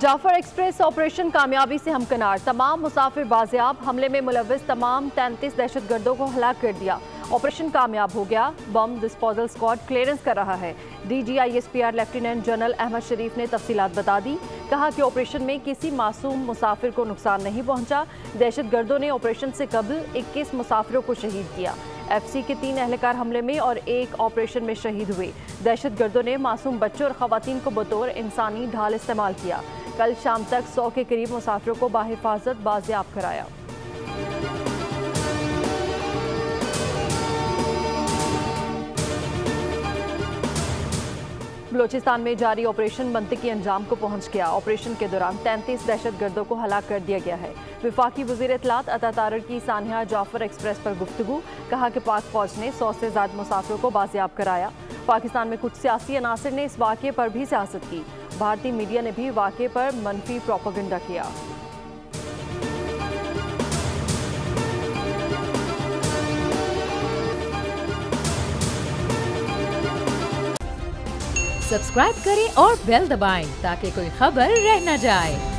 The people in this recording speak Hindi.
जाफर एक्सप्रेस ऑपरेशन कामयाबी से हमकनार, तमाम मुसाफिर बाजियाब, हमले में मुलव्विस तमाम 33 दहशतगर्दों को हलाक कर दिया। ऑपरेशन कामयाब हो गया, बम डिस्पोजल स्क्वाड क्लियरेंस कर रहा है। DGISPR लेफ्टिनेंट जनरल अहमद शरीफ ने तफसीलात बता दी। कहा कि ऑपरेशन में किसी मासूम मुसाफिर को नुकसान नहीं पहुंचा। दहशतगर्दों ने ऑपरेशन से कबल 21 मुसाफिरों को शहीद किया। FC के 3 एहलकार हमले में और 1 ऑपरेशन में शहीद हुए। दहशतगर्दों ने मासूम बच्चों और खवातीन को बतौर इंसानी ढाल इस्तेमाल किया। कल शाम तक 100 के करीब मुसाफिरों को बाहिफाजत बाजियाब कराया। बलोचिस्तान में जारी ऑपरेशन मंतिकी अंजाम को पहुंच गया। ऑपरेशन के दौरान 33 दहशतगर्दों को हलाक कर दिया गया है। विफाकी वज़ीर इत्तलात अता तारर की सानिया जाफर एक्सप्रेस पर गुफ्तगू। कहा कि पाक फौज ने 100 से ज़्यादा मुसाफिरों को बाजियाब कराया। पाकिस्तान में कुछ सियासी अनासर ने इस वाक़े पर भी सियासत की। भारतीय मीडिया ने भी वाक़े पर मनफी प्रोपेगेंडा किया। सब्सक्राइब करें और बेल दबाएं ताकि कोई खबर रह न जाए।